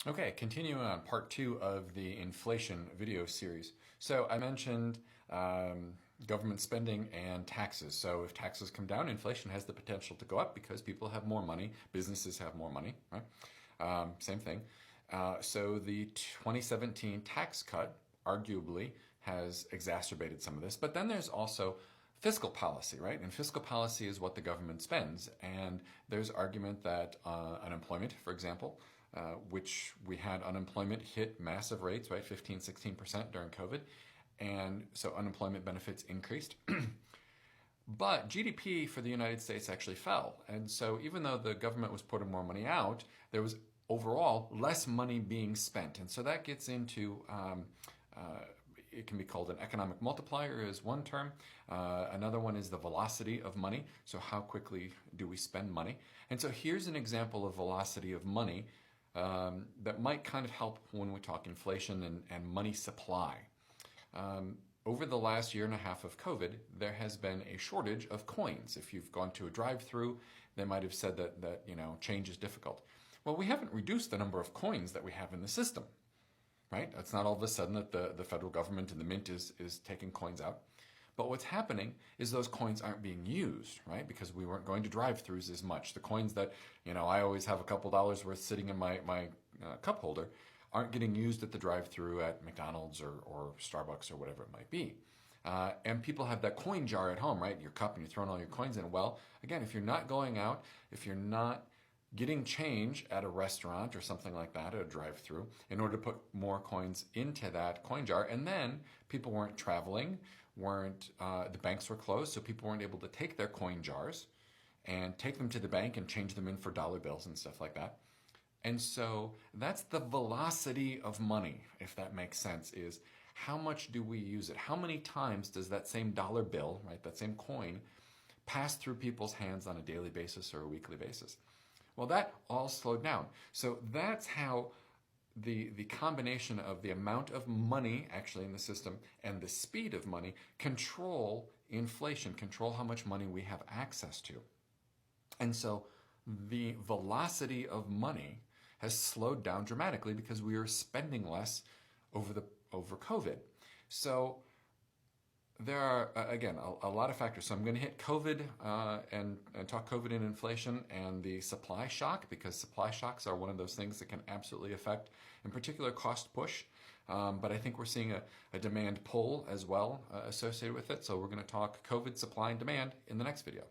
Okay, continuing on part two of the inflation video series. So I mentioned government spending and taxes. So if taxes come down, inflation has the potential to go up because people have more money, businesses have more money, right? Same thing. So the 2017 tax cut arguably has exacerbated some of this. But then there's also fiscal policy, right? And fiscal policy is what the government spends. And there's argument that unemployment, for example, which we had unemployment hit massive rates, right? 15, 16% during COVID. And so unemployment benefits increased. But GDP for the United States actually fell. And so even though the government was putting more money out, there was overall less money being spent. And so that gets into it can be called an economic multiplier is one term. Another one is the velocity of money. So how quickly do we spend money? And so here's an example of velocity of money that might kind of help when we talk inflation and money supply. Over the last year and a half of COVID, there has been a shortage of coins. If you've gone to a drive-through, they might have said that change is difficult. Well, we haven't reduced the number of coins that we have in the system. Right? It's not all of a sudden that the federal government and the mint is taking coins out. But what's happening is those coins aren't being used, right? Because we weren't going to drive-throughs as much. The coins that, I always have a couple dollars worth sitting in my cup holder aren't getting used at the drive-through at McDonald's or Starbucks or whatever it might be. And people have that coin jar at home, right? Your cup, and you're throwing all your coins in. Well, again, if you're not going out, if you're not getting change at a restaurant or something like that, at a drive-through, in order to put more coins into that coin jar. And then people weren't traveling, the banks were closed, so people weren't able to take their coin jars and take them to the bank and change them in for dollar bills and stuff like that. And so that's the velocity of money, if that makes sense, is how much do we use it? How many times does that same dollar bill, right, that same coin, pass through people's hands on a daily basis or a weekly basis? Well, that all slowed down. So that's how the combination of the amount of money actually in the system and the speed of money control inflation, control how much money we have access to. And so the velocity of money has slowed down dramatically because we are spending less over COVID. So there are, again, a lot of factors. So I'm going to hit COVID and talk COVID and inflation and the supply shock, because supply shocks are one of those things that can absolutely affect, in particular, cost push. But I think we're seeing a demand pull as well associated with it. So we're going to talk COVID, supply, and demand in the next video.